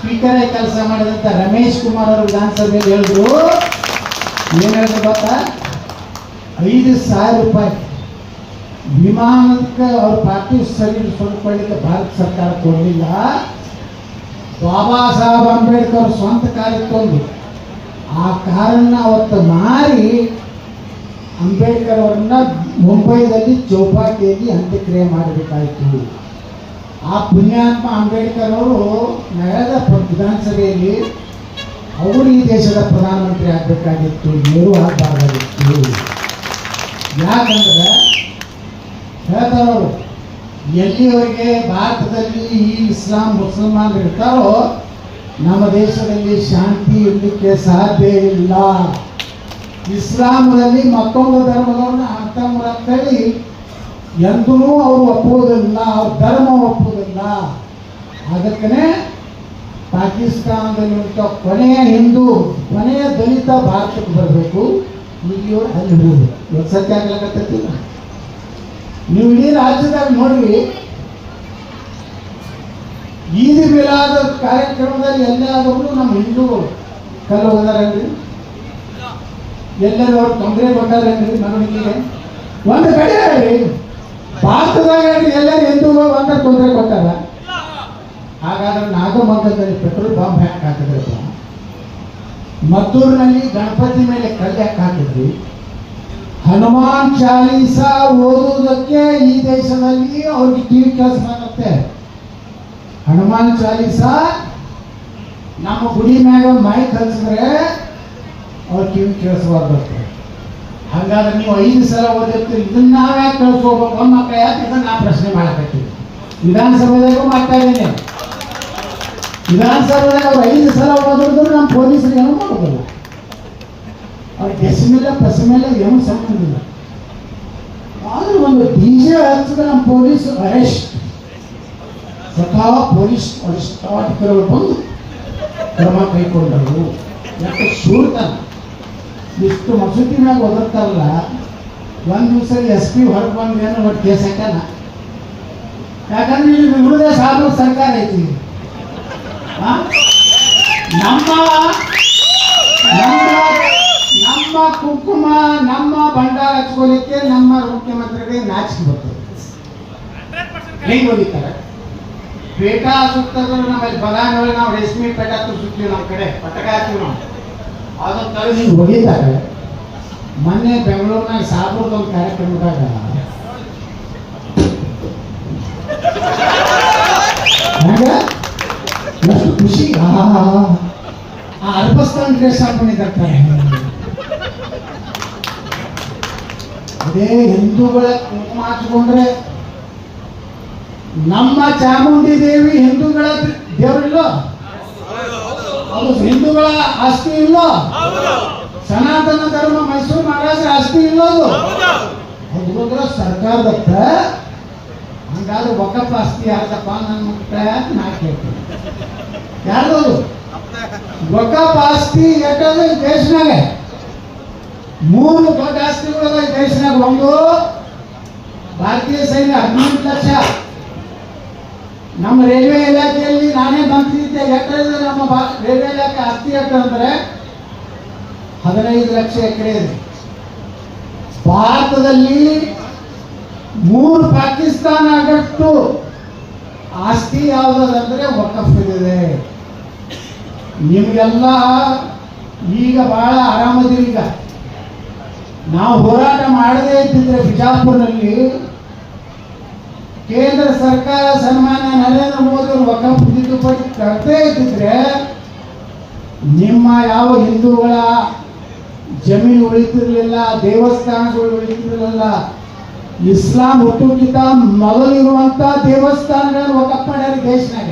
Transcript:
Speaker ಆಗಿ ಕೆಲಸ ಮಾಡಿದಂಥ ರಮೇಶ್ ಕುಮಾರ್ ಅವರು ವಿಧಾನಸಭೆಯಲ್ಲಿ ಹೇಳಿದ್ರು, ಏನು ಹೇಳಿದ್ರು ಗೊತ್ತಾ? 5,000 ರೂಪಾಯಿ ವಿಮಾನಕ್ಕೆ ಅವ್ರ ಪಾರ್ಥಿವ ಶರೀರ ಸ್ವಲ್ಪಳಿಗೆ ಭಾರತ ಸರ್ಕಾರ ಕೊಡಲಿಲ್ಲ. ಬಾಬಾ ಸಾಹೇಬ್ ಅಂಬೇಡ್ಕರ್ ಸ್ವಂತ ಕಾರಿತ್ತೊಂದು ಆ ಕಾರನ್ನ ಅವತ್ತು ಮಾರಿ ಅಂಬೇಡ್ಕರ್ ಅವರನ್ನ ಮುಂಬೈದಲ್ಲಿ ಚೌಪಾಟಿಯಲ್ಲಿ ಅಂತ್ಯಕ್ರಿಯೆ ಮಾಡಬೇಕಾಯಿತು. ಆ ಪುಣ್ಯಾತ್ಮ ಅಂಬೇಡ್ಕರ್ ಅವರು ನಡೆದ ವಿಧಾನಸಭೆಯಲ್ಲಿ ಅವರು ಈ ದೇಶದ ಪ್ರಧಾನಮಂತ್ರಿ ಆಗಬೇಕಾಗಿತ್ತು, ನೆಹರು ಆಗಬಾರ್ದಾಗಿತ್ತು. ಯಾಕಂದ್ರೆ ಹೇಳ್ತಾರವರು, ಎಲ್ಲಿವರೆಗೆ ಭಾರತದಲ್ಲಿ ಈ ಇಸ್ಲಾಂ ಮುಸಲ್ಮಾನರು ಇರ್ತಾರೋ ನಮ್ಮ ದೇಶದಲ್ಲಿ ಶಾಂತಿ ಇರಲಿಕ್ಕೆ ಸಾಧ್ಯ ಇಲ್ಲ. ಇಸ್ಲಾಮದಲ್ಲಿ ಮತ್ತೊಂದು ಧರ್ಮದವ್ರನ್ನ ಅಂತೇಳಿ ಎಂದೂ ಅವರು ಒಪ್ಪುವುದಿಲ್ಲ, ಅವ್ರ ಧರ್ಮ ಒಪ್ಪುವುದಿಲ್ಲ. ಅದಕ್ಕೇ ಪಾಕಿಸ್ತಾನದಲ್ಲಿರುವಂಥ ಕೊನೆಯ ಹಿಂದೂ, ಕೊನೆಯ ದಲಿತ ಭಾರತಕ್ಕೆ ಬರಬೇಕು, ಇಲ್ಲಿಯವರು ಅಲ್ಲಿ ಹೋಗುದು. ಇವತ್ತು ಸತ್ಯ ಆಗ್ಲಕತ್ತಿಲ್ಲ. ನೀವು ಇಡೀ ರಾಜ್ಯದಾಗ ನೋಡ್ರಿ, ಈದ್ ಮಿಲಾದ್ ಕಾರ್ಯಕ್ರಮದಲ್ಲಿ ಎಲ್ಲಾದರೂ ನಮ್ಮ ಹಿಂದೂಗಳು ಕಲ್ಲು ಹೋದಾರನ್ರಿ, ಎಲ್ಲರೂ ಅವ್ರು ತೊಂದರೆ ಕೊಟ್ಟಾರೇನ್ರಿ ಮೆರವಣಿಗೆಗೆ? ಒಂದು ಕಡೆ ಹೇಳ್ರಿ, ಭಾರತದಾಗ ಎಲ್ಲರೂ ಹಿಂದೂಗಳು ಒಂದ ತೊಂದರೆ ಕೊಟ್ಟಾರ. ಹಾಗಾದ್ರೆ ನಾಗಮಂಗಲದಲ್ಲಿ ಪೆಟ್ರೋಲ್ ಬಾಂಬ್ ಯಾಕೆ ಹಾಕಿದ್ರಪ್ಪ? ಮದ್ದೂರಿನಲ್ಲಿ ಗಣಪತಿ ಮೇಲೆ ಕಲ್ಲು ಯಾಕೆ ಹಾಕಿದ್ರಿ? ಹನುಮಾನ್ ಚಾಲೀಸ ಓದುವುದಕ್ಕೆ ಈ ದೇಶದಲ್ಲಿ ಅವ್ರಿಗೆ ಟಿವಿ ಕೆಲಸ ಮಾಡುತ್ತೆ. ಹನುಮಾನ್ ಚಾಲೀಸ ನಮ್ಮ ಗುಡಿ ಮ್ಯಾಗ ಮೈಕ್ ಹಚ್ಚಿದ್ರೆ ಅವ್ರ ಕಿವಿ ಕೇಳಿಸಬಾರ್ದು. ಹಾಗಾದ್ರೆ ನೀವು 5 ಸಲ ಓದಿರ್ತೀರಿ, ಇದನ್ನ ನಾವ್ಯಾಕೆ ಕಳಿಸ್ಕೋಬೇಕು ಮಕ್ಕಳ? ಯಾಕೆ ಇದನ್ನ ನಾ ಪ್ರಶ್ನೆ ಮಾಡಕತ್ತೀವಿ. ವಿಧಾನಸಭೆದಾಗೂ ಮಾಡ್ತಾ ಇದ್ದೀನಿ. ವಿಧಾನಸಭೆದಾಗ ಅವ್ರು 5 ಸಲ ಓದಿದ್ರು ನಮ್ಮ ಪೊಲೀಸರಿಗೆ ಏನೂ ಮಾಡೋದಿಲ್ಲ. ಅವ್ರಿಗೆ ಎಸ್ಮೇಲೆ ಪಸ್ಮೇಲೆ ಏನೂ ಸಂಬಂಧ ಇಲ್ಲ. ಆದ್ರೆ ಒಂದು DJ ಹಚ್ಚಿದ್ರೆ ನಮ್ಮ ಪೊಲೀಸ್ ಅರೆಸ್ಟ್, ಸ್ವತಃ ಪೊಲೀಸ್ ವರಿಷ್ಠಾಧಿಕಾರಿಗಳು ಬಂದು ಕ್ರಮ ಕೈಗೊಂಡರು. ಯಾಕೆ ಶೂರ್ತಾನ ಇಷ್ಟು ಮಸೂತಿ ಮ್ಯಾಗ ಓದಿರ್ತಾರಲ್ಲ, ಒಂದು ದಿವಸ SP ಹೊರಗೆ ಬಂದು ಏನೋ ಒಂದು ಕೇಸ್ ಹಾಕಲ್ಲ. ಯಾಕಂದ್ರೆ ಇಲ್ಲಿ ವಿರೋಧ ಸಾಧು ಸರ್ಕಾರ ಐತಿ. ನಮ್ಮ ಕುಂಕುಮ, ನಮ್ಮ ಭಂಡಾರ ಹಚ್ಕೋಲಿಕ್ಕೆ ನಮ್ಮ ಮುಖ್ಯಮಂತ್ರಿಗೆ ನಾಚಿಕೆ ಬರ್ತದೆ. ಹೆಂಗ್ ಹೋಗಿತಾರೆ? ಪೇಟ ಸುತ್ತದ ನಮ್ಮಲ್ಲಿ ಬದಾಮಿ ನಾವು ರೇಷ್ಮೆ ಪೇಟ ಸುತ್ತೀವಿ, ನಮ್ಮ ಕಡೆ ಪಟಕ ಹಾಕ್ತೀವಿ ನಾವು. ಅದೊಂದು ತಲೆ ಹಿಂಗೆ ಹೋಗಿದ್ದಾರೆ. ಮೊನ್ನೆ ಬೆಂಗಳೂರಿನಾಗ ಸಾಬೂರ್ದ ಒಂದು ಕಾರ್ಯಕ್ರಮದಾಗ ಎಷ್ಟು ಖುಷಿ, ಆ ಅಲ್ಪಸ್ಥಾನ ಡ್ರೆಸ್ ಹಾಕೊಂಡಿದ್ದಾರೆ. ಅದೇ ಹಿಂದೂಗಳ ಕುಂಕುಮ ಹಚ್ಕೊಂಡ್ರೆ ನಮ್ಮ ಚಾಮುಂಡಿ ದೇವಿ ಹಿಂದೂಗಳ ದೇವರಿಲ್ಲೋ? ಅದು ಹಿಂದೂಗಳ ಆಸ್ತಿ ಇಲ್ಲೋ? ಸನಾತನ ಧರ್ಮ ಮೈಸೂರು ಮಹಾರಾಜರ ಆಸ್ತಿ ಇಲ್ಲೋದು? ಅದು ಸರ್ಕಾರದತ್ತ. ಹಂಗಾದ್ರೆ ವಕಫ್ ಆಸ್ತಿ ಯಾರ್ದಪ್ಪ? ನನ್ನ ಮಕ್ಕಳ ನಾ ಕೇಳ್ತೀನಿ, ಯಾರ್ದದು ವಕಫ್ ಆಸ್ತಿ? ಯಾಕಂದ್ರೆ ದೇಶನಾಗ 3 ದೊಡ್ಡ ಆಸ್ತಿಗಳು ದೇಶನಾಗ. ಒಂದು ಭಾರತೀಯ ಸೈನ್ಯ 18 ಲಕ್ಷ. ನಮ್ಮ ರೈಲ್ವೆ ಇಲಾಖೆಯಲ್ಲಿ ನಾನೇ ಮಂತ್ರಿ ಇದ್ದೆ. ಯಾಕಂದ್ರೆ ನಮ್ಮ ರೈಲ್ವೆ ಇಲಾಖೆ ಆಸ್ತಿ ಯಾಕಂದ್ರೆ 15 ಲಕ್ಷ ಎಕರೆ ಇದೆ. ಭಾರತದಲ್ಲಿ 3 ಪಾಕಿಸ್ತಾನ ಆಗಷ್ಟು ಆಸ್ತಿ ಯಾವುದಂದ್ರೆ ವಕಫ್ ಇದೆ. ನಿಮಗೆಲ್ಲ ಈಗ ಬಹಳ ಆರಾಮದಿರಿ. ಈಗ ನಾವು ಹೋರಾಟ ಮಾಡದೇ ಇದ್ದಿದ್ರೆ ಬಿಜಾಪುರದಲ್ಲಿ ಕೇಂದ್ರ ಸರ್ಕಾರ ಸನ್ಮಾನ್ಯ ನರೇಂದ್ರ ಮೋದಿ ಅವರು ವಕಫ್ ತಿದ್ದುಪಡಿ ತರದೇ ಇದ್ದಿದ್ರೆ ನಿಮ್ಮ ಯಾವ ಹಿಂದೂಗಳ ಜಮೀನು ಉಳಿತಿರ್ಲಿಲ್ಲ, ದೇವಸ್ಥಾನಗಳು ಉಳಿತಿರ್ಲಿಲ್ಲ. ಇಸ್ಲಾಂ ಹುಟ್ಟುಕ್ಕಿಂತ ಮೊದಲಿರುವಂತ ದೇವಸ್ಥಾನಗಳನ್ನು ವಕಫ್ ಮಾಡ್ಯಾರ ದೇಶನಾಗ.